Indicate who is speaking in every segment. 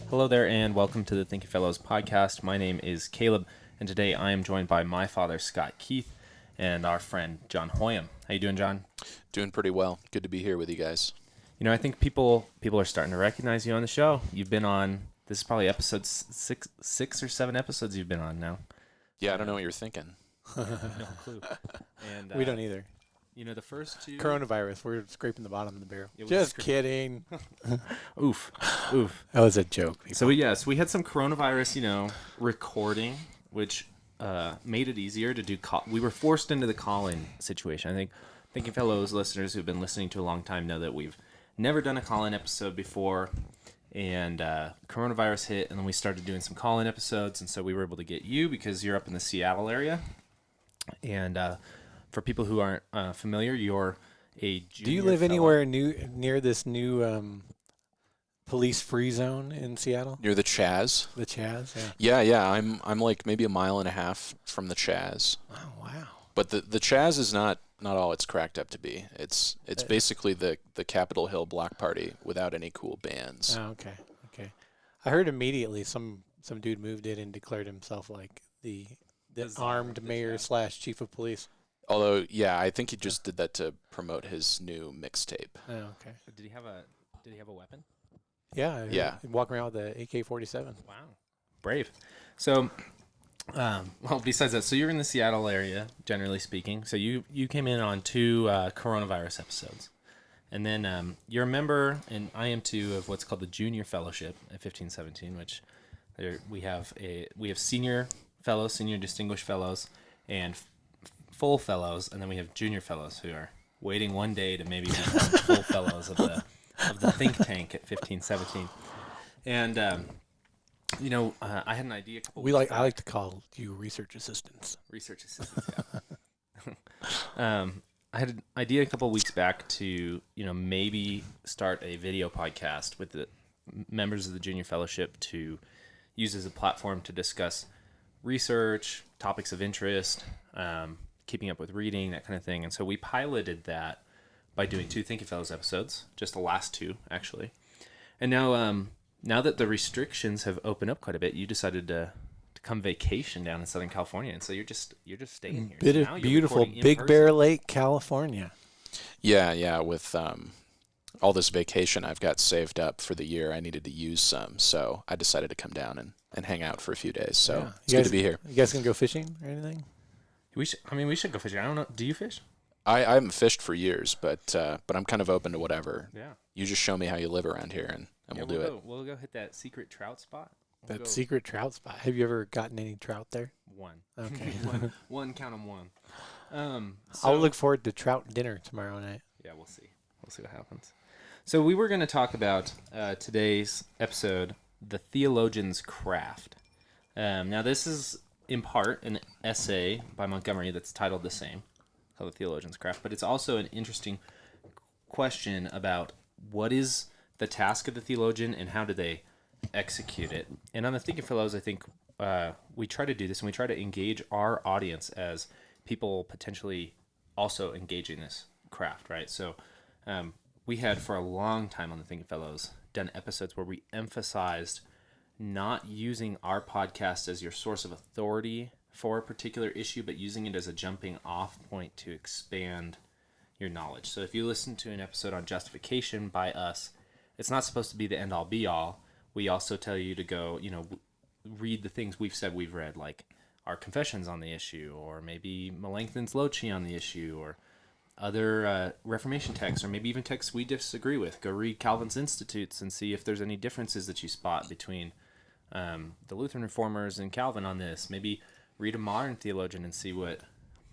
Speaker 1: Hello there, and welcome to the Thinking Fellows podcast. My name is Caleb, and today I am joined by my father, Scott Keith, and our friend, John Hoyum. How you doing, John?
Speaker 2: Doing pretty well. Good to be here with you guys.
Speaker 1: You know, I think people are starting to recognize you on the show. You've been on, this is probably episode six or seven episodes you've been on now.
Speaker 2: Yeah, I don't know what you're thinking.
Speaker 1: No clue. And
Speaker 3: we don't either.
Speaker 1: You know, the first two...
Speaker 3: Coronavirus, we're scraping the bottom of the barrel.
Speaker 1: Yeah,
Speaker 3: Just kidding.
Speaker 1: Oof.
Speaker 3: That was a joke. People.
Speaker 1: So, we had some coronavirus, recording, which made it easier to do... we were forced into the call-in situation. I think Thinking Fellows listeners who've been listening to a long time know that we've never done a call-in episode before, and coronavirus hit, and then we started doing some call-in episodes, and so we were able to get you because you're up in the Seattle area. And for people who aren't familiar, you're a junior
Speaker 3: Do you live
Speaker 1: fellow.
Speaker 3: anywhere near this new police-free zone in Seattle?
Speaker 2: Near the Chaz?
Speaker 3: The Chaz, yeah.
Speaker 2: Yeah. I'm like maybe a mile and a half from the Chaz.
Speaker 3: Oh, wow.
Speaker 2: But the Chaz is not all it's cracked up to be. It's basically the Capitol Hill Block Party without any cool bands.
Speaker 3: Oh, okay. I heard immediately some dude moved in and declared himself like the armed mayor / chief of police.
Speaker 2: Although, yeah, I think he just did that to promote his new mixtape.
Speaker 3: Oh, okay.
Speaker 1: Did he have a weapon?
Speaker 3: Yeah.
Speaker 2: Yeah.
Speaker 3: Walking around with the AK-47.
Speaker 1: Wow. Brave. So, besides that, so you're in the Seattle area, generally speaking. So you came in on two coronavirus episodes. And then you're a member, and I am too, of what's called the Junior Fellowship at 1517, which we have senior fellows, senior distinguished fellows, and full fellows, and then we have junior fellows who are waiting one day to maybe become full fellows of the think tank at 1517. And I had an idea.
Speaker 3: I like to call you research assistants.
Speaker 1: Research assistants. Yeah. I had an idea a couple of weeks back to maybe start a video podcast with the members of the Junior Fellowship to use as a platform to discuss research, topics of interest, keeping up with reading, that kind of thing. And so we piloted that by doing two Thinking Fellows episodes, just the last two, actually. And now that the restrictions have opened up quite a bit, you decided to come vacation down in Southern California. And so you're just staying here.
Speaker 3: Bit
Speaker 1: So
Speaker 3: of beautiful Big Bear Lake, California.
Speaker 2: Yeah, with all this vacation I've got saved up for the year, I needed to use some. So I decided to come down and hang out for a few days. So
Speaker 3: Yeah.
Speaker 2: it's good to be here.
Speaker 3: You guys gonna go fishing or anything?
Speaker 1: We should go fishing. I don't know. Do you fish?
Speaker 2: I haven't fished for years, but I'm kind of open to whatever.
Speaker 1: Yeah.
Speaker 2: You just show me how you live around here, and we'll do it.
Speaker 1: We'll go hit that secret trout spot.
Speaker 3: That secret trout spot. Have you ever gotten any trout there?
Speaker 1: One.
Speaker 3: Okay.
Speaker 1: One. Count them one.
Speaker 3: I'll look forward to trout dinner tomorrow night.
Speaker 1: Yeah, we'll see. We'll see what happens. So we were going to talk about today's episode, the Theologian's Craft. Now this is in part an essay by Montgomery that's titled the same, called The Theologian's Craft, but it's also an interesting question about what is the task of the theologian and how do they execute it. And on the Thinking Fellows, I think we try to do this, and we try to engage our audience as people potentially also engaging this craft, right? So we had for a long time on the Thinking Fellows done episodes where we emphasized not using our podcast as your source of authority for a particular issue, but using it as a jumping off point to expand your knowledge. So if you listen to an episode on justification by us, it's not supposed to be the end-all be-all. We also tell you to go, read the things we've said we've read, like our confessions on the issue, or maybe Melanchthon's Loci on the issue, or other Reformation texts, or maybe even texts we disagree with. Go read Calvin's Institutes and see if there's any differences that you spot between the Lutheran Reformers and Calvin on this. Maybe read a modern theologian and see what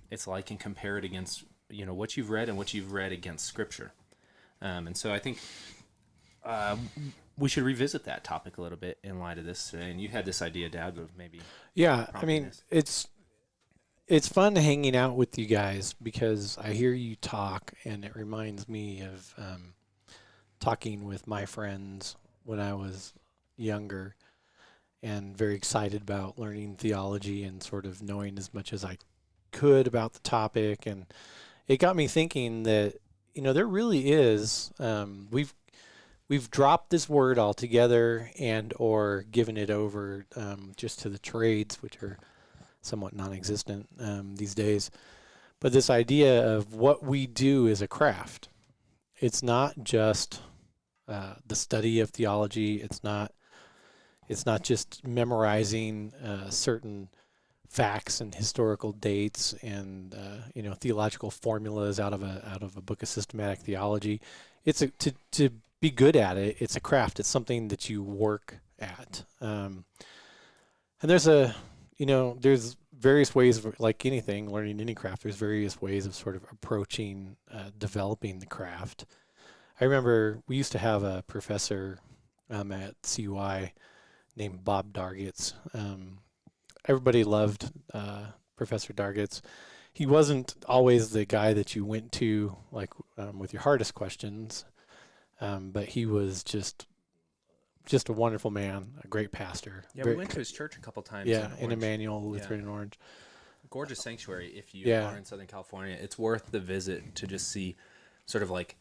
Speaker 1: it's like and compare it against what you've read and what you've read against Scripture. And so I think we should revisit that topic a little bit in light of this. And you had this idea, Dad, of maybe...
Speaker 3: Yeah, I mean, it's fun hanging out with you guys because I hear you talk, and it reminds me of talking with my friends when I was younger and very excited about learning theology and sort of knowing as much as I could about the topic. And it got me thinking that, there really is, we've dropped this word altogether and or given it over just to the trades, which are somewhat non-existent these days. But this idea of what we do is a craft. It's not just the study of theology. It's not just memorizing certain facts and historical dates and theological formulas out of a book of systematic theology. It's to be good at it. It's a craft. It's something that you work at. And there's there's various ways of, like anything, learning any craft. There's various ways of sort of approaching developing the craft. I remember we used to have a professor at CUI named Bob Dargitz. Everybody loved Professor Dargitz. He wasn't always the guy that you went to with your hardest questions, but he was just a wonderful man, a great pastor.
Speaker 1: Yeah, we went to his church a couple times.
Speaker 3: Yeah, in Emmanuel Lutheran in Orange.
Speaker 1: Gorgeous sanctuary. If you are in Southern California, it's worth the visit to just see sort of like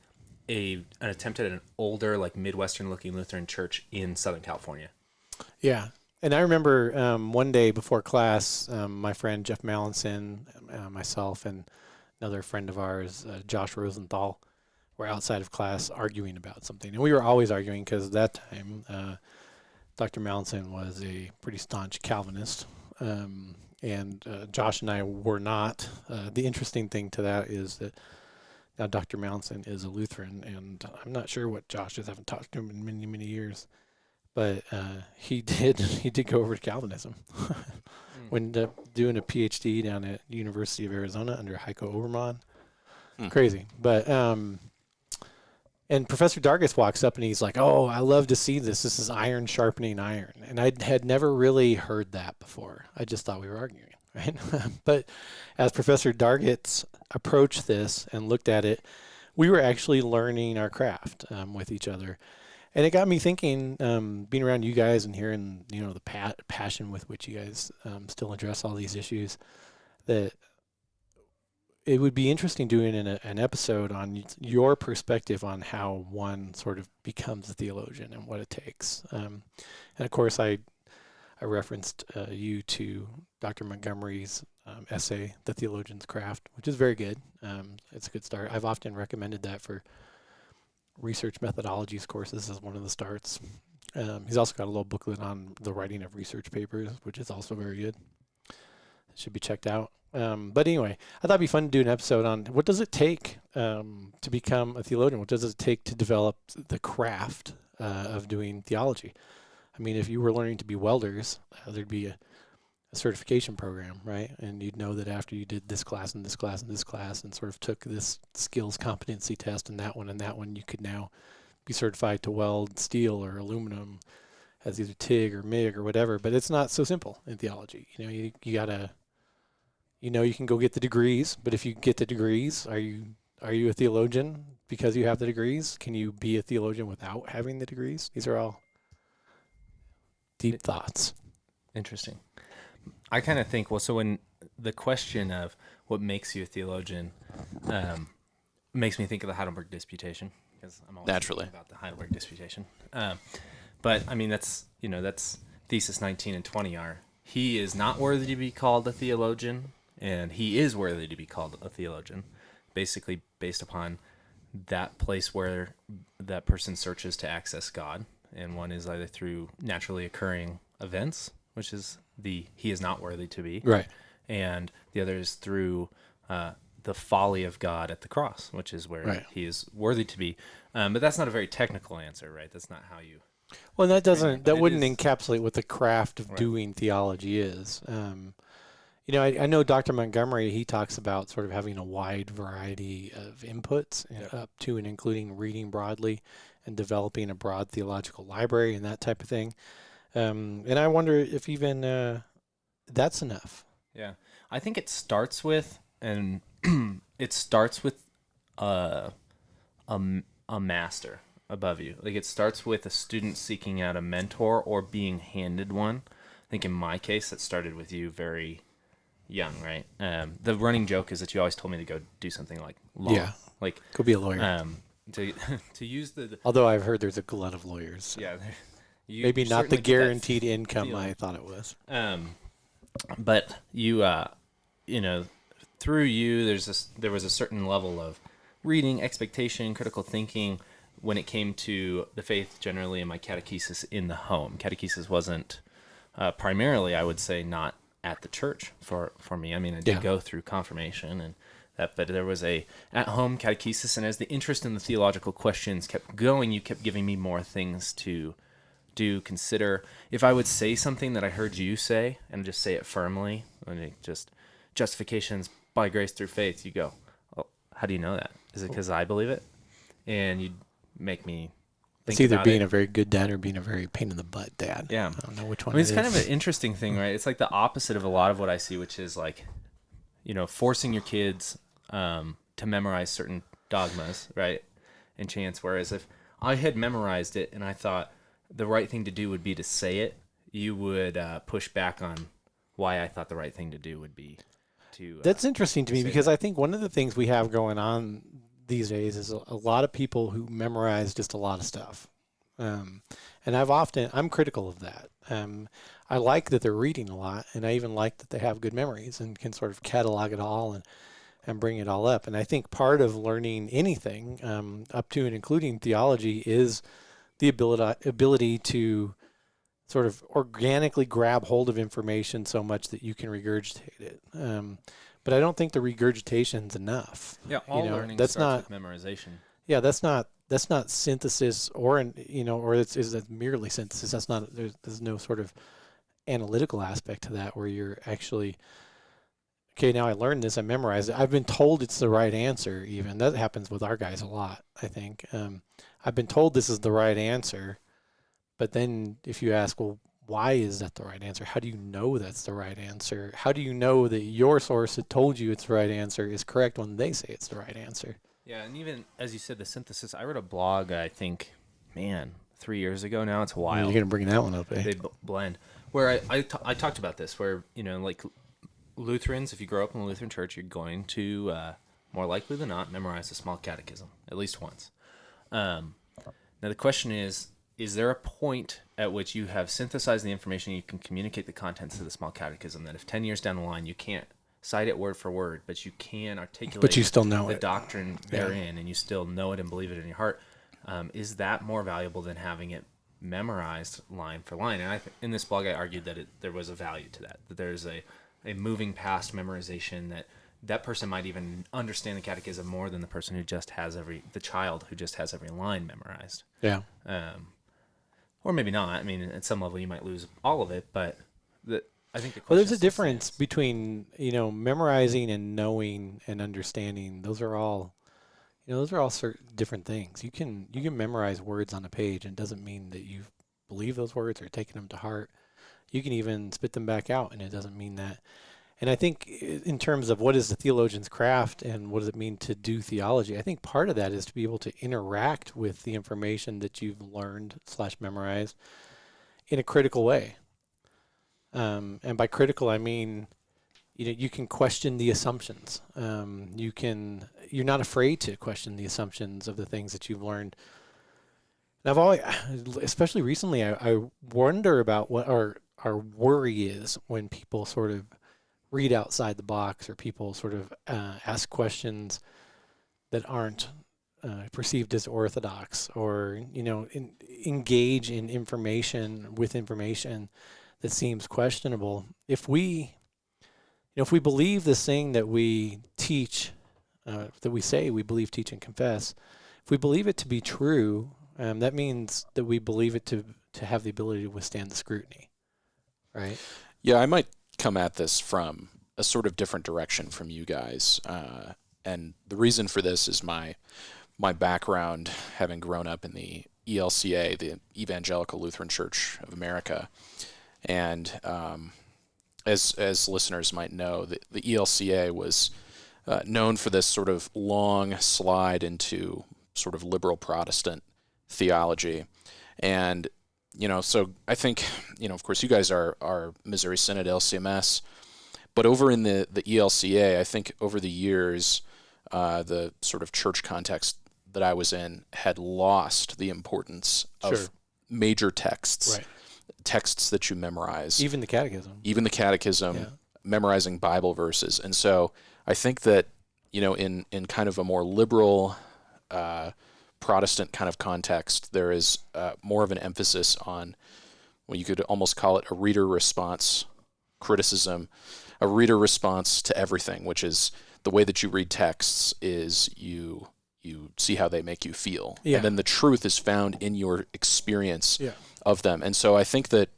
Speaker 1: an attempt at an older, like Midwestern-looking Lutheran church in Southern California.
Speaker 3: Yeah. And I remember one day before class, my friend Jeff Mallinson, myself, and another friend of ours, Josh Rosenthal, were outside of class arguing about something. And we were always arguing because at that time, Dr. Mallinson was a pretty staunch Calvinist, and Josh and I were not. The interesting thing to that is that now Dr. Mallinson is a Lutheran, and I'm not sure what Josh is. I haven't talked to him in many, many years. But he did go over to Calvinism. Ended up doing a PhD down at University of Arizona under Heiko Obermann. Crazy. But and Professor Dargis walks up and he's like, "Oh, I love to see this. This is iron sharpening iron." And I had never really heard that before. I just thought we were arguing, right? But as Professor Dargis approached this and looked at it, we were actually learning our craft with each other. And it got me thinking, being around you guys and hearing, the passion with which you guys still address all these issues, that it would be interesting doing an episode on your perspective on how one sort of becomes a theologian and what it takes. And of course, I referenced you to Dr. Montgomery's essay, The Theologian's Craft, which is very good. It's a good start. I've often recommended that for research methodologies courses as one of the starts. He's also got a little booklet on the writing of research papers, which is also very good. It should be checked out. But anyway, I thought it'd be fun to do an episode on what does it take to become a theologian? What does it take to develop the craft of doing theology? I mean, if you were learning to be welders, there'd be a certification program, right? And you'd know that after you did this class and this class and this class and sort of took this skills competency test and that one, you could now be certified to weld steel or aluminum as either TIG or MIG or whatever. But it's not so simple in theology. You gotta, you can go get the degrees, but if you get the degrees, are you a theologian because you have the degrees? Can you be a theologian without having the degrees? These are all deep thoughts.
Speaker 1: Interesting. I kind of think, so when the question of what makes you a theologian makes me think of the Heidelberg Disputation, because I'm always
Speaker 2: naturally
Speaker 1: thinking about the Heidelberg Disputation. But I mean, that's thesis 19 and 20 are, he is not worthy to be called a theologian, and he is worthy to be called a theologian, basically based upon that place where that person searches to access God. And one is either through naturally occurring events, which is he is not worthy to be.
Speaker 3: Right.
Speaker 1: And the other is through the folly of God at the cross, which is where he is worthy to be. But that's not a very technical answer, right? That's not how you...
Speaker 3: Well, that wouldn't encapsulate what the craft of doing theology is. I know Dr. Montgomery, he talks about sort of having a wide variety of inputs up to and including reading broadly and developing a broad theological library and that type of thing. And I wonder if even that's enough.
Speaker 1: Yeah, I think it starts with a master above you. Like, it starts with a student seeking out a mentor or being handed one. I think in my case, it started with you very young, right? The running joke is that you always told me to go do something like law.
Speaker 3: Yeah,
Speaker 1: like
Speaker 3: go be a lawyer.
Speaker 1: to to use the
Speaker 3: Although I've heard there's a glut of lawyers. So
Speaker 1: yeah,
Speaker 3: maybe not the
Speaker 1: certainly get that
Speaker 3: guaranteed income
Speaker 1: feeling.
Speaker 3: I thought it was.
Speaker 1: But you through you there was a certain level of reading, expectation, critical thinking when it came to the faith generally, and my catechesis in the home. Catechesis wasn't primarily, I would say, not at the church for me. I mean, I did go through confirmation and that, but there was a at-home catechesis, and as the interest in the theological questions kept going, you kept giving me more things to consider. If I would say something that I heard you say, and just say it firmly, and just justifications by grace through faith, you go, oh, how do you know that? Is it because I believe it? And you'd make me think
Speaker 3: It's either
Speaker 1: about
Speaker 3: being
Speaker 1: it.
Speaker 3: a very good dad or being a very pain in the butt dad.
Speaker 1: Yeah.
Speaker 3: I don't know which one
Speaker 1: I mean, it's
Speaker 3: it
Speaker 1: kind
Speaker 3: is.
Speaker 1: of an interesting thing, right? It's like the opposite of a lot of what I see, which is like, forcing your kids to memorize certain dogmas, right? And chants. Whereas if I had memorized it and I thought the right thing to do would be to say it, you would push back on why I thought the right thing to do would be to.
Speaker 3: That's interesting to me
Speaker 1: say
Speaker 3: because
Speaker 1: that.
Speaker 3: I think one of the things we have going on these days is a lot of people who memorize just a lot of stuff. And I'm critical of that. I like that they're reading a lot, and I even like that they have good memories and can sort of catalog it all and bring it all up. And I think part of learning anything, up to and including theology, is the ability to sort of organically grab hold of information so much that you can regurgitate it. But I don't think the regurgitation's enough.
Speaker 1: Yeah, all learning
Speaker 3: that's
Speaker 1: starts
Speaker 3: not
Speaker 1: with memorization.
Speaker 3: Yeah, that's not synthesis or is it merely synthesis. That's not there's no sort of analytical aspect to that where you're actually okay, now I learned this, I memorized it. I've been told it's the right answer even. That happens with our guys a lot, I think. I've been told this is the right answer, but then if you ask, well, why is that the right answer? How do you know that's the right answer? How do you know that your source that told you it's the right answer is correct when they say it's the right answer?
Speaker 1: Yeah, and even, as you said, the synthesis, I wrote a blog, I think, 3 years ago now. It's wild.
Speaker 3: You're going to bring that one up, eh?
Speaker 1: They blend. Where I talked about this, where, like Lutherans, if you grow up in the Lutheran church, you're going to, more likely than not, memorize a small catechism, at least once. Now, the question is there a point at which you have synthesized the information, you can communicate the contents of the small catechism, that if 10 years down the line you can't cite it word for word, but you can articulate
Speaker 3: But you still know
Speaker 1: the
Speaker 3: it.
Speaker 1: doctrine therein, and you still know it and believe it in your heart, is that more valuable than having it memorized line for line? And in this blog I argued that there was a value to that there's a moving past memorization, that person might even understand the catechism more than the person who just has the child who just has every line memorized.
Speaker 3: Yeah.
Speaker 1: Or maybe not. I mean, at some level you might lose all of it, but I think the question
Speaker 3: Well, there's a
Speaker 1: still
Speaker 3: difference
Speaker 1: stands.
Speaker 3: between, memorizing and knowing and understanding. Those are all certain different things. You can memorize words on a page, and it doesn't mean that you believe those words or taken them to heart. You can even spit them back out, and it doesn't mean that. And I think in terms of what is the theologian's craft and what does it mean to do theology, I think part of that is to be able to interact with the information that you've learned / memorized in a critical way. And by critical, I mean, you can question the assumptions. You're not afraid to question the assumptions of the things that you've learned. And I've always, especially recently, I wonder about what our worry is when people sort of read outside the box, or people sort of ask questions that aren't perceived as orthodox, or engage in information that seems questionable. If we believe this thing that we teach, that we say we believe, teach, and confess, if we believe it to be true, that means that we believe it to have the ability to withstand the scrutiny, right?
Speaker 2: Yeah, I might come at this from a sort of different direction from you guys. And the reason for this is my background, having grown up in the ELCA, the Evangelical Lutheran Church of America. And as listeners might know, the ELCA was known for this sort of long slide into sort of liberal Protestant theology. And so I think, of course, you guys are Missouri Synod LCMS, but over in the ELCA, I think over the years, the sort of church context that I was in had lost the importance of
Speaker 3: Sure.
Speaker 2: major texts,
Speaker 3: Right.
Speaker 2: texts that you memorize,
Speaker 3: Even the catechism.
Speaker 2: yeah. Memorizing Bible verses. And so I think that, in kind of a more liberal Protestant kind of context, there is more of an emphasis on, well, you could almost call it a reader response criticism, a reader response to everything, which is the way that you read texts is you see how they make you feel.
Speaker 3: Yeah.
Speaker 2: And then the truth is found in your experience
Speaker 3: Yeah.
Speaker 2: of them. And so I think that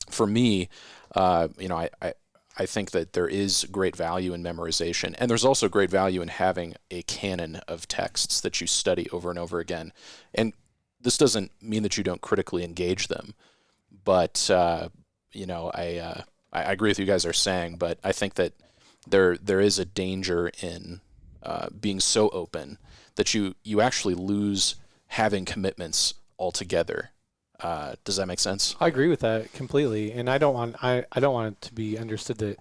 Speaker 2: for me, I think that there is great value in memorization, and there's also great value in having a canon of texts that you study over and over again. And this doesn't mean that you don't critically engage them, but I agree with you guys are saying, but I think that there is a danger in being so open that you actually lose having commitments altogether. Does that make sense?
Speaker 3: I agree with that completely, and I don't want it to be understood that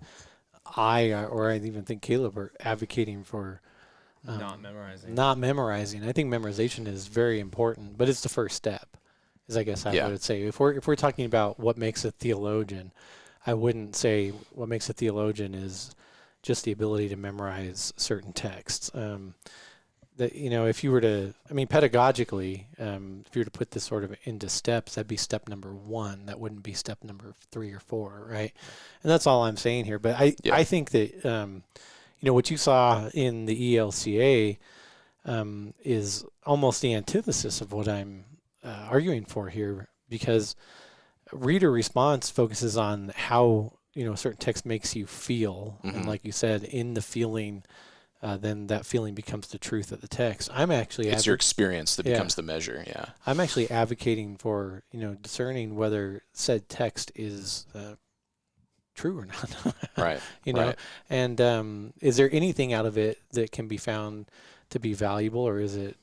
Speaker 3: or I even think Caleb are advocating for
Speaker 1: Not memorizing.
Speaker 3: Not memorizing. I think memorization is very important, but it's the first step. Is I guess I would say if we're talking about what makes a theologian, I wouldn't say what makes a theologian is just the ability to memorize certain texts. That if you were to, pedagogically, if you were to put this sort of into steps, that'd be step number 1. That wouldn't be step number 3 or 4, right? And that's all I'm saying here. But I think that what you saw in the ELCA is almost the antithesis of what I'm arguing for here, because reader response focuses on how a certain text makes you feel, and like you said, in the feeling. Then that feeling becomes the truth of the text. I'm actually
Speaker 2: it's your experience that becomes the measure. Yeah,
Speaker 3: I'm actually advocating for discerning whether said text is true or not.
Speaker 2: Right.
Speaker 3: Right. And is there anything out of it that can be found to be valuable, or is it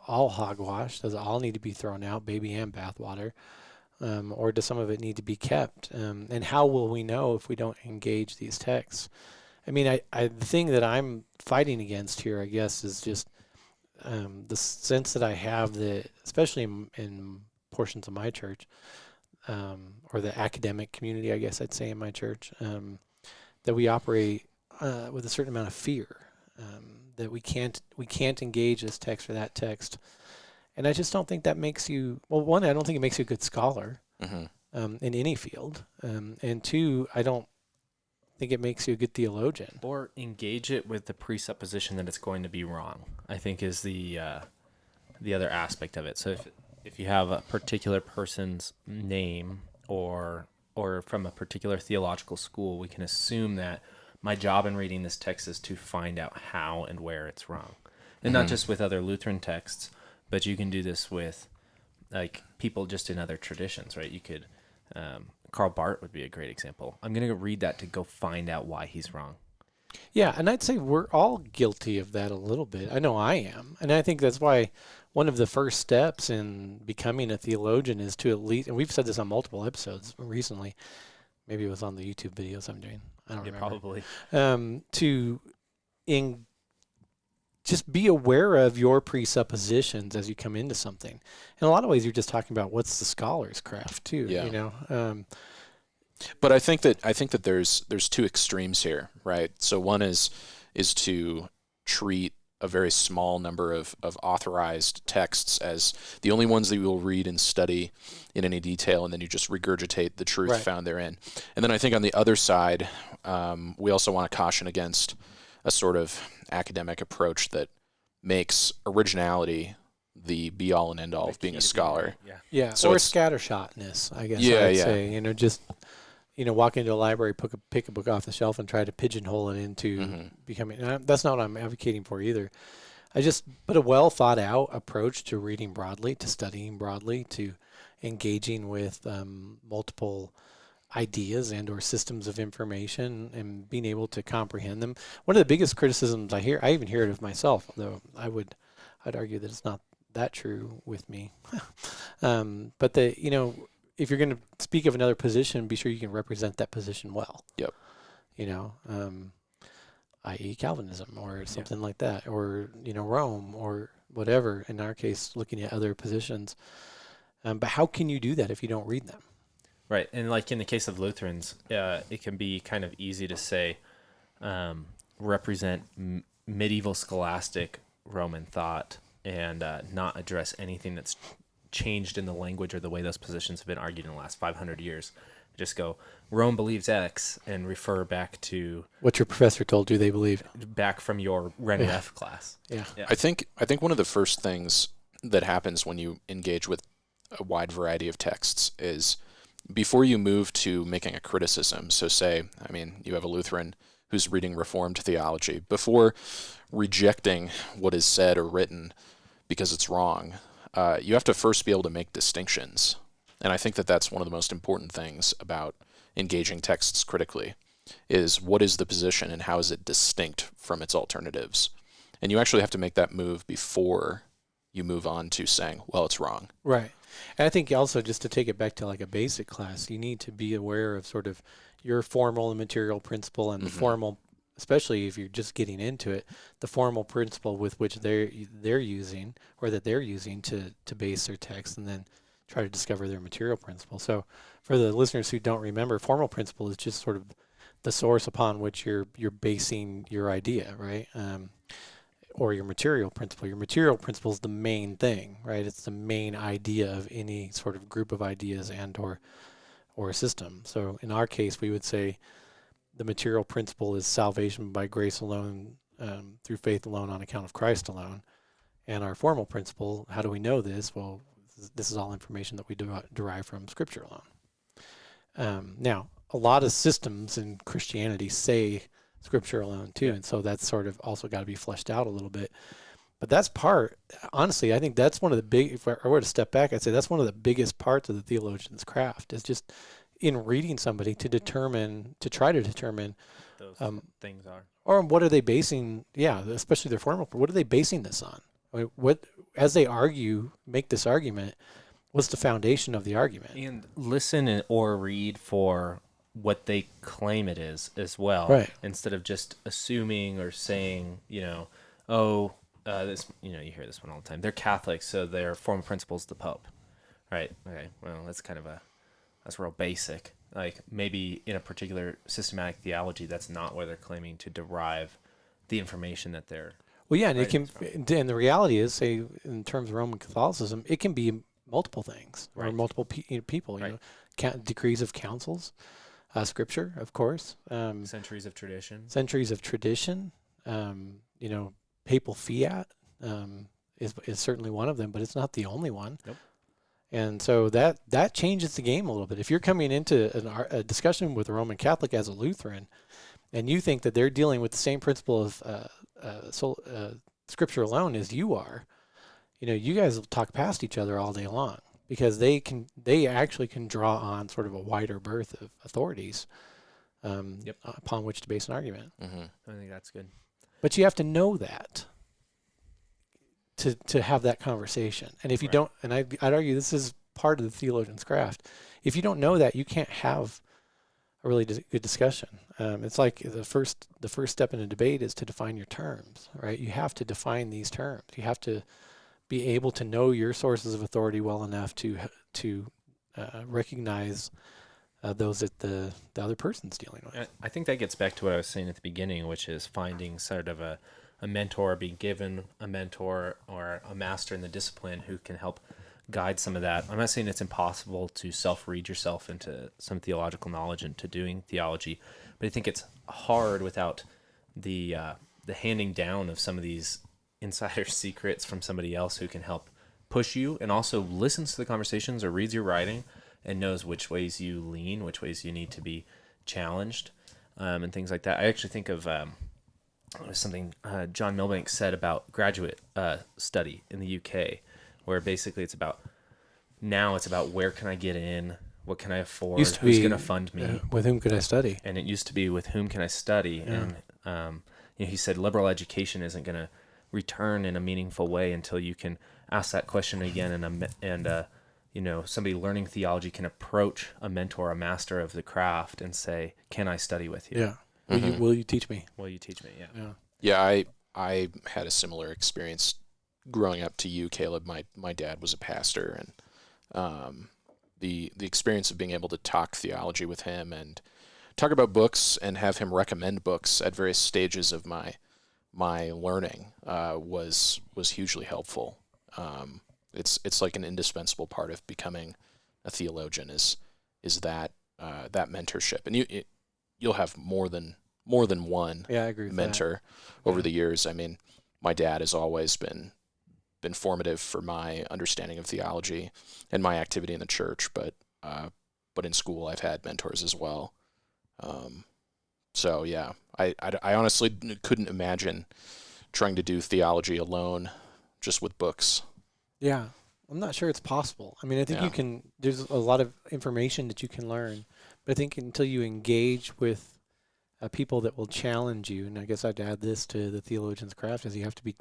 Speaker 3: all hogwash? Does it all need to be thrown out, baby and bathwater, or does some of it need to be kept? And how will we know if we don't engage these texts? The thing that I'm fighting against here, I guess, is just the sense that I have that, especially in portions of my church, or the academic community, I guess I'd say in my church, that we operate with a certain amount of fear, that we can't engage this text or that text, and I just don't think that makes you. Well, one, I don't think it makes you a good scholar in any field, and two, I don't think it makes you a good theologian.
Speaker 1: Or engage it with the presupposition that it's going to be wrong, I think is the other aspect of it. So if you have a particular person's name or from a particular theological school, we can assume that my job in reading this text is to find out how and where it's wrong. And not just with other Lutheran texts, but you can do this with like people just in other traditions, right? You could Karl Barth would be a great example. I'm going to read that to go find out why he's wrong.
Speaker 3: Yeah, and I'd say we're all guilty of that a little bit. I know I am. And I think that's why one of the first steps in becoming a theologian is to at least, and we've said this on multiple episodes recently, maybe it was on the YouTube videos I'm doing, I don't remember.
Speaker 1: Probably.
Speaker 3: Just be aware of your presuppositions as you come into something. In a lot of ways, you're just talking about what's the scholar's craft too.
Speaker 2: Yeah. But I think that there's two extremes here, right? So one is to treat a very small number of authorized texts as the only ones that you will read and study in any detail, and then you just regurgitate the truth found therein. And then I think on the other side, we also want to caution against a sort of academic approach that makes originality the be-all and end-all of being a scholar.
Speaker 3: Yeah,
Speaker 2: so
Speaker 3: or scattershotness, I guess I'd say. Just walk into a library, pick a book off the shelf and try to pigeonhole it into becoming. That's not what I'm advocating for either. But a well-thought-out approach to reading broadly, to studying broadly, to engaging with multiple ideas and or systems of information and being able to comprehend them. One of the biggest criticisms I even hear it of myself, though I'd argue that it's not that true with me. But if you're going to speak of another position, be sure you can represent that position well.
Speaker 2: Yep.
Speaker 3: I.e. Calvinism or something like that, or Rome, or whatever. In our case, looking at other positions. But how can you do that if you don't read them?
Speaker 1: Right. And like in the case of Lutherans, it can be kind of easy to say, represent medieval scholastic Roman thought and not address anything that's changed in the language or the way those positions have been argued in the last 500 years. Just go, Rome believes X, and refer back to
Speaker 3: what your professor told you they believe.
Speaker 1: Back from your Ren and F class.
Speaker 3: Yeah.
Speaker 2: I think one of the first things that happens when you engage with a wide variety of texts is before you move to making a criticism. So say, I mean, you have a Lutheran who's reading Reformed theology. Before rejecting what is said or written because it's wrong, you have to first be able to make distinctions. And I think that that's one of the most important things about engaging texts critically, is what is the position and how is it distinct from its alternatives? And you actually have to make that move before you move on to saying, well, it's wrong.
Speaker 3: Right. And I think also, just to take it back to like a basic class, you need to be aware of sort of your formal and material principle, and the formal, especially if you're just getting into it, the formal principle with which they're using, or that they're using to base their text, and then try to discover their material principle. So for the listeners who don't remember, formal principle is just sort of the source upon which you're basing your idea, right? Or your material principle. Your material principle is the main thing, right? It's the main idea of any sort of group of ideas and or system. So in our case, we would say the material principle is salvation by grace alone, through faith alone, on account of Christ alone. And our formal principle, how do we know this? Well, this is all information that we derive from Scripture alone. Now, a lot of systems in Christianity say Scripture alone too, and so that's sort of also got to be fleshed out a little bit. But that's honestly, I think that's one of the big, if I were to step back, I'd say that's one of the biggest parts of the theologian's craft, is just in reading somebody to try to determine
Speaker 1: Those things are.
Speaker 3: Or what are they basing, especially their formal, what are they basing this on? I mean, what, as they make this argument, what's the foundation of the argument?
Speaker 1: And listen or read for what they claim it is as well,
Speaker 3: right?
Speaker 1: Instead of just assuming or saying, this, you hear this one all the time. They're Catholics, so their formal principle is the Pope, right? Okay, well, that's real basic. Like maybe in a particular systematic theology, that's not where they're claiming to derive the information that they're.
Speaker 3: Well, yeah, and it can, and the reality is, say, in terms of Roman Catholicism, it can be multiple things, or multiple people. You know, decrees of councils. Scripture, of course.
Speaker 1: Centuries of tradition.
Speaker 3: Papal fiat is certainly one of them, but it's not the only one.
Speaker 1: Nope.
Speaker 3: And so that changes the game a little bit. If you're coming into a discussion with a Roman Catholic as a Lutheran, and you think that they're dealing with the same principle of Scripture alone as you are, you guys will talk past each other all day long. Because they actually can draw on sort of a wider berth of authorities upon which to base an argument.
Speaker 1: Mm-hmm. I think that's good.
Speaker 3: But you have to know that to have that conversation. And if you don't, and I'd argue this is part of the theologian's craft. If you don't know that, you can't have a really good discussion. It's like the first step in a debate is to define your terms, right? You have to define these terms. You have to be able to know your sources of authority well enough to recognize those that the other person's dealing with.
Speaker 1: I think that gets back to what I was saying at the beginning, which is finding sort of a mentor, being given a mentor or a master in the discipline who can help guide some of that. I'm not saying it's impossible to self-read yourself into some theological knowledge and to doing theology, but I think it's hard without the handing down of some of these insider secrets from somebody else who can help push you and also listens to the conversations or reads your writing and knows which ways you lean, which ways you need to be challenged, and things like that. I actually think of something John Milbank said about graduate study in the UK, where basically it's about where can I get in, what can I afford, who's going to fund me,
Speaker 3: with whom could I study,
Speaker 1: and it used to be with whom can I study, and he said liberal education isn't going to return in a meaningful way until you can ask that question again, and somebody learning theology can approach a mentor, a master of the craft, and say, "Can I study with you?
Speaker 3: Will you teach me?
Speaker 1: Will you teach me?"
Speaker 2: Yeah. I had a similar experience growing up to you, Caleb, my dad was a pastor, and the experience of being able to talk theology with him and talk about books and have him recommend books at various stages of my learning was hugely helpful. It's like an indispensable part of becoming a theologian is that that mentorship, and you'll have more than one
Speaker 3: Yeah, I agree with
Speaker 2: mentor over the years. I mean, my dad has always been formative for my understanding of theology and my activity in the church, but in school I've had mentors as well. So yeah, I honestly couldn't imagine trying to do theology alone, just with books.
Speaker 3: Yeah, I'm not sure it's possible. I mean, I think you can. There's a lot of information that you can learn, but I think until you engage with people that will challenge you, and I guess I'd add this to the theologian's craft, is you have to be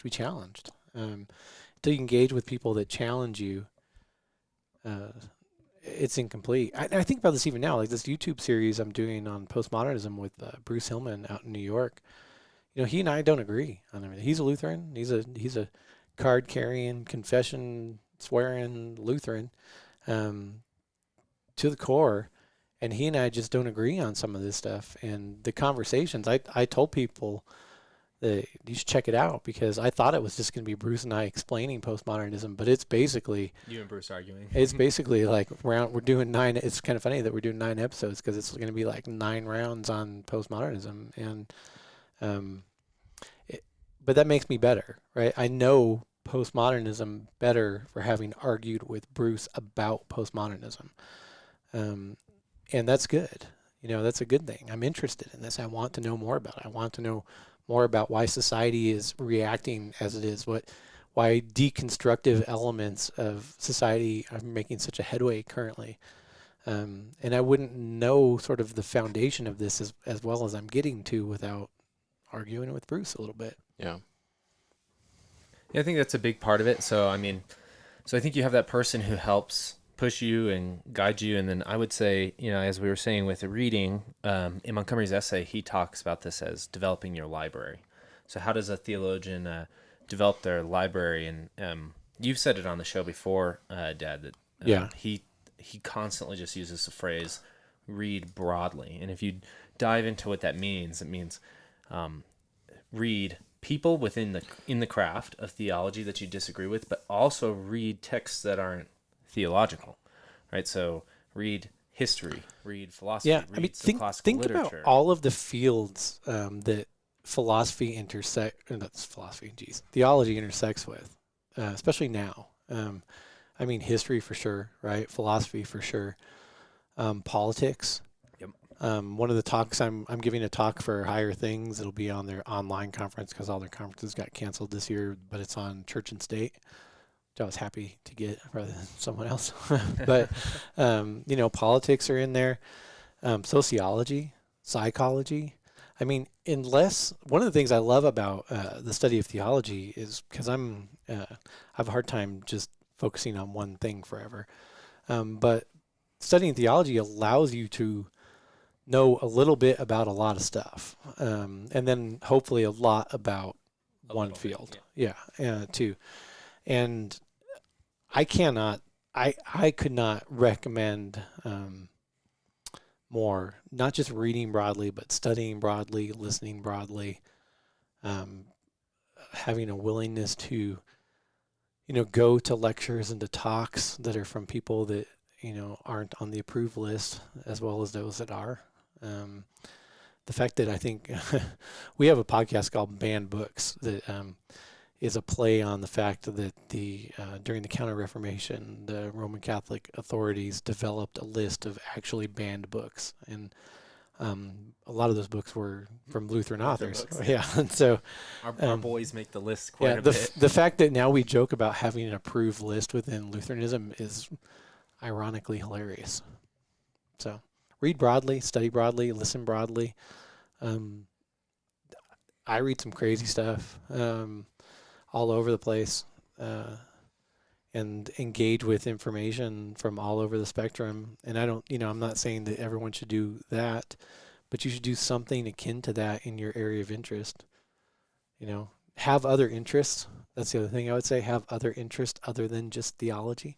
Speaker 3: challenged. Until you engage with people that challenge you, it's incomplete. I think about this even now, like this YouTube series I'm doing on postmodernism with Bruce Hillman out in New York. You know, he and I don't agree on everything. He's a Lutheran. He's a card carrying, confession swearing Lutheran to the core. And he and I just don't agree on some of this stuff. And the conversations, I told people that you should check it out, because I thought it was just going to be Bruce and I explaining postmodernism, but it's basically
Speaker 1: You and Bruce arguing.
Speaker 3: It's basically like we're doing 9. It's kind of funny that we're doing 9 episodes, because it's going to be like 9 rounds on postmodernism, and but that makes me better, right? I know postmodernism better for having argued with Bruce about postmodernism. And that's good. You know, that's a good thing. I'm interested in this. I want to know more about it. I want to know more about why society is reacting as it is, why deconstructive elements of society are making such a headway currently. And I wouldn't know sort of the foundation of this as well as I'm getting to without arguing with Bruce a little bit.
Speaker 2: Yeah.
Speaker 1: Yeah, I think that's a big part of it. So, I think you have that person who helps push you and guide you. And then I would say, as we were saying with the reading, in Montgomery's essay, he talks about this as developing your library. So how does a theologian develop their library? And you've said it on the show before, Dad, that he constantly just uses the phrase, read broadly. And if you dive into what that means, it means read people in the craft of theology that you disagree with, but also read texts that aren't theological, right? So read history, read philosophy, read some classical
Speaker 3: think
Speaker 1: literature.
Speaker 3: About all of the fields that theology intersects with, especially now. History for sure, right? Philosophy for sure. Politics.
Speaker 1: Yep.
Speaker 3: One of the talks I'm giving a talk for Higher Things. It'll be on their online conference because all their conferences got canceled this year, but it's on church and state. I was happy to get rather than someone else. But, politics are in there, sociology, psychology. I mean, unless one of the things I love about the study of theology is because I have a hard time just focusing on one thing forever. But studying theology allows you to know a little bit about a lot of stuff, and then hopefully a lot about one field. Too. And I could not recommend more, not just reading broadly, but studying broadly, listening broadly, having a willingness to, go to lectures and to talks that are from people that, aren't on the approved list, as well as those that are. The fact that I think we have a podcast called Banned Books that is a play on the fact that during the Counter-Reformation, the Roman Catholic authorities developed a list of actually banned books, and a lot of those books were from Lutheran authors.
Speaker 1: Books.
Speaker 3: Yeah, and so
Speaker 1: our boys make the list quite a bit.
Speaker 3: The fact that now we joke about having an approved list within Lutheranism is ironically hilarious. So read broadly, study broadly, listen broadly. I read some crazy stuff. All over the place, and engage with information from all over the spectrum. And I'm not saying that everyone should do that, but you should do something akin to that in your area of interest. have other interests. That's the other thing I would say. Have other interests other than just theology.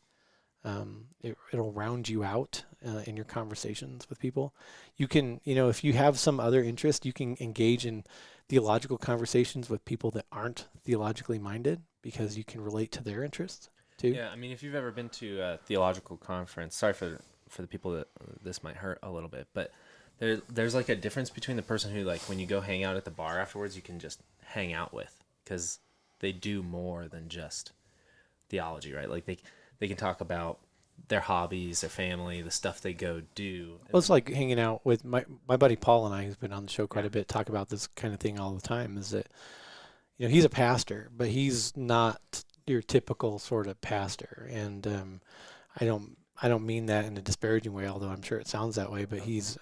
Speaker 3: It'll round you out in your conversations with people. You can, if you have some other interest, you can engage in theological conversations with people that aren't theologically minded because you can relate to their interests too.
Speaker 1: Yeah, I mean, if you've ever been to a theological conference, sorry for the people that this might hurt a little bit, but there's like a difference between the person who, like, when you go hang out at the bar afterwards, you can just hang out with, because they do more than just theology, right? Like they can talk about their hobbies, their family, the stuff they go do.
Speaker 3: Well, it's like hanging out with my buddy Paul and I, who's been on the show quite a bit, talk about this kind of thing all the time. Is that he's a pastor, but he's not your typical sort of pastor, and I don't mean that in a disparaging way, although I'm sure it sounds that way. But he's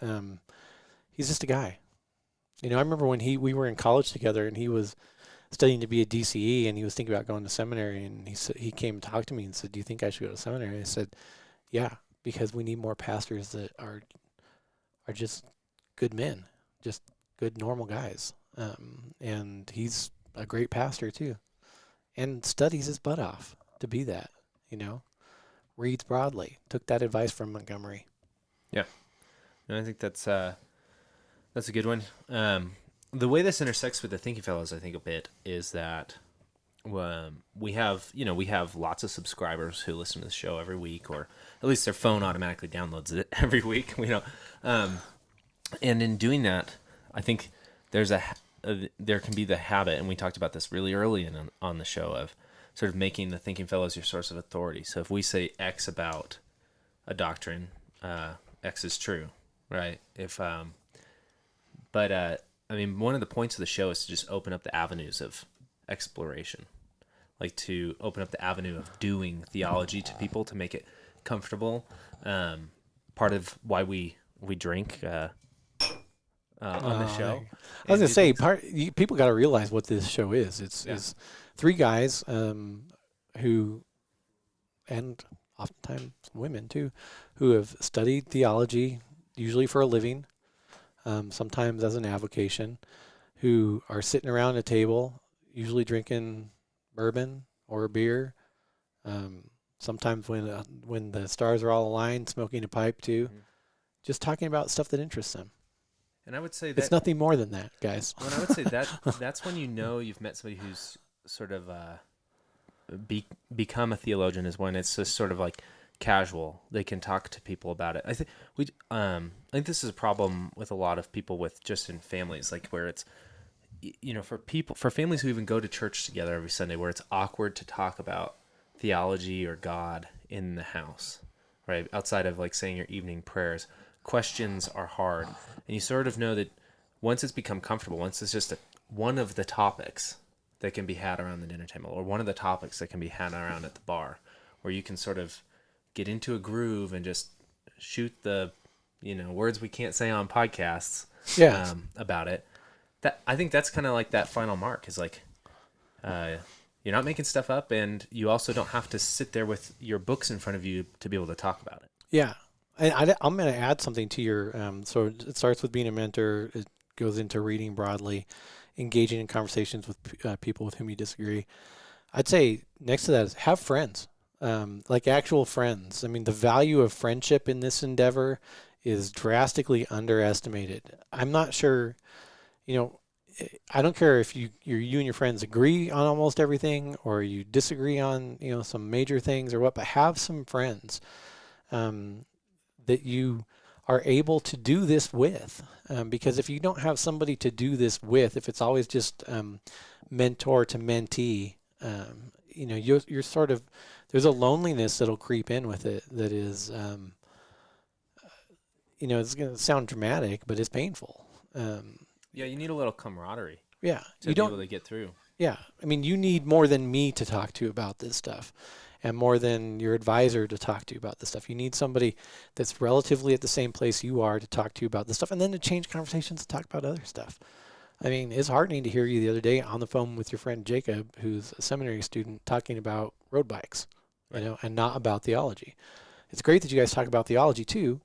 Speaker 3: just a guy. I remember when we were in college together, and he was studying to be a DCE, and he was thinking about going to seminary, and he came and talked to me and said, "Do you think I should go to seminary?" I said, "Yeah, because we need more pastors that are just good men, just good normal guys." And he's a great pastor too, and studies his butt off to be that. Reads broadly. Took that advice from Montgomery.
Speaker 1: Yeah, and I think that's a good one. The way this intersects with the Thinking Fellows, I think, a bit, is that we have lots of subscribers who listen to the show every week, or at least their phone automatically downloads it every week. And in doing that, I think there can be the habit, and we talked about this really early on the show, of sort of making the Thinking Fellows your source of authority. So if we say X about a doctrine, X is true, right? I mean, one of the points of the show is to just open up the avenues of exploration, like to open up the avenue of doing theology to people, to make it comfortable. Part of why we drink on the show.
Speaker 3: I was gonna say, people got to realize what this show is. It's three guys who, and oftentimes women too, who have studied theology, usually for a living. Sometimes as an avocation, who are sitting around a table, usually drinking bourbon or beer. Sometimes when the stars are all aligned, smoking a pipe too, just talking about stuff that interests them.
Speaker 1: And I would say that
Speaker 3: it's nothing more than that, guys.
Speaker 1: Well, I would say that's when you've met somebody who's sort of become a theologian, is when it's just sort of like casual. They can talk to people about it. I think this is a problem with a lot of people with just in families, like where it's, for families who even go to church together every Sunday, where it's awkward to talk about theology or God in the house, right? Outside of like saying your evening prayers, questions are hard. And you sort of know that once it's become comfortable, once it's just one of the topics that can be had around the dinner table, or one of the topics that can be had around at the bar, where you can sort of get into a groove and just shoot the, words we can't say on podcasts about it. That, I think that's kind of like that final mark, is like, you're not making stuff up, and you also don't have to sit there with your books in front of you to be able to talk about it.
Speaker 3: Yeah. And I'm going to add something to your, so it starts with being a mentor. It goes into reading broadly, engaging in conversations with people with whom you disagree. I'd say next to that is have friends, like actual friends. I mean, the value of friendship in this endeavor is drastically underestimated. I'm not sure, I don't care if you and your friends agree on almost everything, or you disagree on, some major things or what, but have some friends that you are able to do this with. Because if you don't have somebody to do this with, if it's always just mentor to mentee, you're sort of, there's a loneliness that'll creep in with it that is, it's going to sound dramatic, but it's painful.
Speaker 1: Yeah, you need a little camaraderie.
Speaker 3: Yeah,
Speaker 1: to be able to get through.
Speaker 3: Yeah, I mean, you need more than me to talk to about this stuff, and more than your advisor to talk to you about this stuff. You need somebody that's relatively at the same place you are to talk to you about this stuff, and then to change conversations to talk about other stuff. I mean, it's heartening to hear you the other day on the phone with your friend Jacob, who's a seminary student, talking about road bikes, and not about theology. It's great that you guys talk about theology too,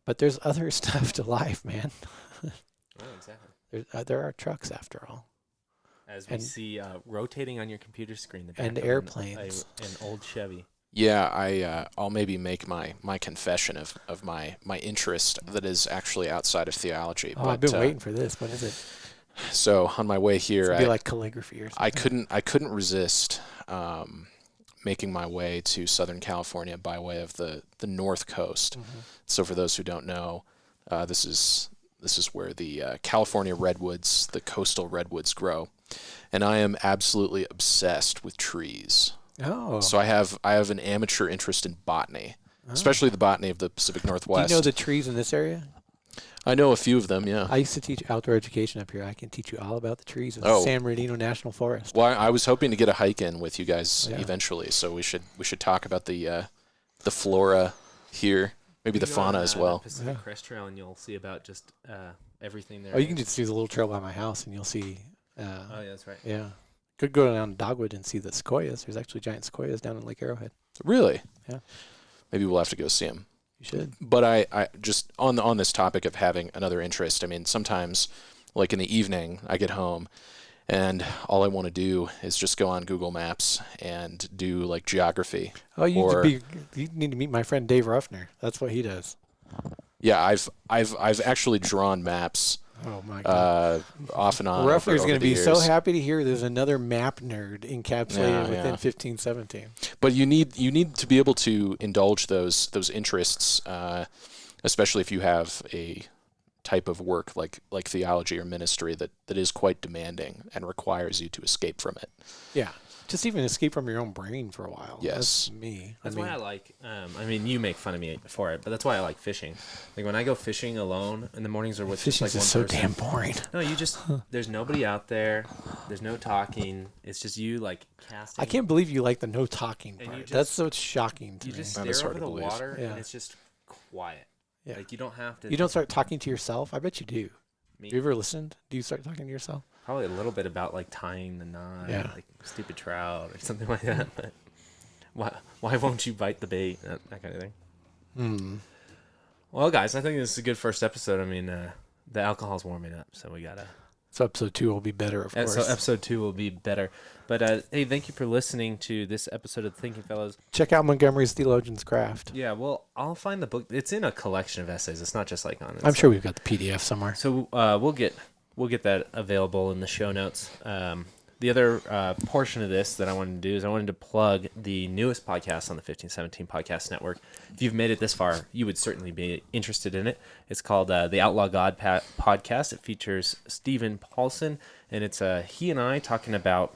Speaker 3: but there's other stuff to life, man.
Speaker 1: Oh, exactly.
Speaker 3: There are trucks after all.
Speaker 1: As we see rotating on your computer screen, the back
Speaker 3: And
Speaker 1: of
Speaker 3: airplanes.
Speaker 1: an old Chevy.
Speaker 2: Yeah, I'll maybe make my confession of my interest that is actually outside of theology.
Speaker 3: Oh, I've been waiting for this. What is it?
Speaker 2: So on my way here,
Speaker 3: It'd be like calligraphy or something.
Speaker 2: I couldn't resist making my way to Southern California by way of the North Coast.
Speaker 3: Mm-hmm.
Speaker 2: So for those who don't know, this is where the California redwoods, the coastal redwoods, grow, and I am absolutely obsessed with trees.
Speaker 3: Oh.
Speaker 2: So I have an amateur interest in botany, especially the botany of the Pacific Northwest.
Speaker 3: Do you know the trees in this area?
Speaker 2: I know a few of them, yeah.
Speaker 3: I used to teach outdoor education up here. I can teach you all about the trees of
Speaker 2: Oh.
Speaker 3: San Bernardino National Forest.
Speaker 2: Well, I was hoping to get a hike in with you guys
Speaker 3: Yeah.
Speaker 2: eventually, so we should talk about the flora here, maybe the fauna as well.
Speaker 1: The Pacific Crest Trail, and you'll see about just everything there.
Speaker 3: Oh, you can just do the little trail by my house, and you'll see.
Speaker 1: Oh, yeah, that's right.
Speaker 3: Yeah. Could go down to Dogwood and see the sequoias. There's actually giant sequoias down in Lake Arrowhead.
Speaker 2: Really?
Speaker 3: Yeah.
Speaker 2: Maybe we'll have to go see them.
Speaker 3: You should.
Speaker 2: But I just on this topic of having another interest. I mean, sometimes, like in the evening, I get home, and all I want to do is just go on Google Maps and do like geography.
Speaker 3: Oh, you need to meet my friend Dave Ruffner. That's what he does.
Speaker 2: Yeah, I've actually drawn maps.
Speaker 3: Oh my God.
Speaker 2: Off and on.
Speaker 3: Ruffner's
Speaker 2: going to
Speaker 3: be so happy to hear there's another map nerd encapsulated within 1517.
Speaker 2: But you need to be able to indulge those interests, especially if you have a type of work like theology or ministry that is quite demanding and requires you to escape from it.
Speaker 3: Yeah. Just even escape from your own brain for a while.
Speaker 2: Yes.
Speaker 3: That's me.
Speaker 1: That's why I like, I mean, you make fun of me for it, but that's why I like fishing. Like when I go fishing alone in the mornings or with just
Speaker 3: fishing's
Speaker 1: like one
Speaker 3: so
Speaker 1: person.
Speaker 3: damn boring.
Speaker 1: No, you just, there's nobody out there. There's no talking. It's just you like casting.
Speaker 3: I can't believe you like the no talking
Speaker 1: And
Speaker 3: part.
Speaker 1: you just-
Speaker 3: That's so shocking to
Speaker 1: You
Speaker 3: me.
Speaker 1: just
Speaker 2: That is
Speaker 1: stare
Speaker 2: hard
Speaker 1: over
Speaker 2: to
Speaker 1: the
Speaker 2: believe.
Speaker 1: water
Speaker 3: Yeah.
Speaker 1: and it's just quiet.
Speaker 3: Yeah.
Speaker 1: Like you don't have to.
Speaker 3: You don't start talking to yourself? I bet you do.
Speaker 1: Me.
Speaker 3: Have you ever listened? Do you start talking to yourself?
Speaker 1: Probably a little bit about like tying the knot,
Speaker 3: Yeah.
Speaker 1: like stupid trout or something like that. But why won't you bite the bait? That kind of thing.
Speaker 3: Hmm.
Speaker 1: Well, guys, I think this is a good first episode. I mean, the alcohol's warming up, so we gotta.
Speaker 3: So episode 2 will be better, of course.
Speaker 1: So episode 2 will be better. But hey, thank you for listening to this episode of Thinking Fellows.
Speaker 3: Check out Montgomery's Theologian's Craft.
Speaker 1: Yeah, well, I'll find the book. It's in a collection of essays. It's not just like on it.
Speaker 3: I'm sure we've got the PDF somewhere.
Speaker 1: So we'll get that available in the show notes. The other portion of this that I wanted to do is I wanted to plug the newest podcast on the 1517 Podcast Network. If you've made it this far, you would certainly be interested in it. It's called the Outlaw God Podcast. It features Stephen Paulson, and it's he and I talking about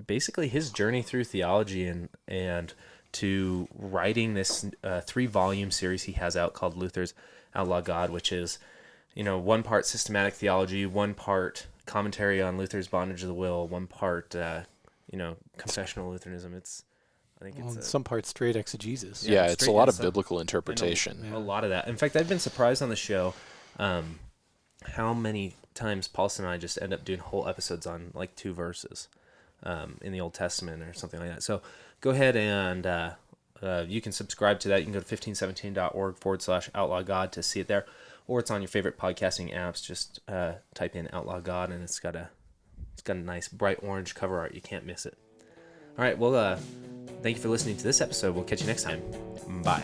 Speaker 1: basically his journey through theology and to writing this 3-volume series he has out called Luther's Outlaw God, which is, one part systematic theology, one part commentary on Luther's bondage of the will, one part, confessional Lutheranism. I think it's
Speaker 3: some parts straight exegesis.
Speaker 2: Yeah, it's a lot of
Speaker 1: so-
Speaker 2: biblical interpretation.
Speaker 1: a lot of that. In fact, I've been surprised on the show how many times Paulson and I just end up doing whole episodes on like 2 verses in the Old Testament or something like that. So go ahead and you can subscribe to that. You can go to 1517.org/outlawgod to see it there. Or it's on your favorite podcasting apps. Just type in Outlaw God, and it's got a nice bright orange cover art. You can't miss it. All right, well, thank you for listening to this episode. We'll catch you next time. Bye.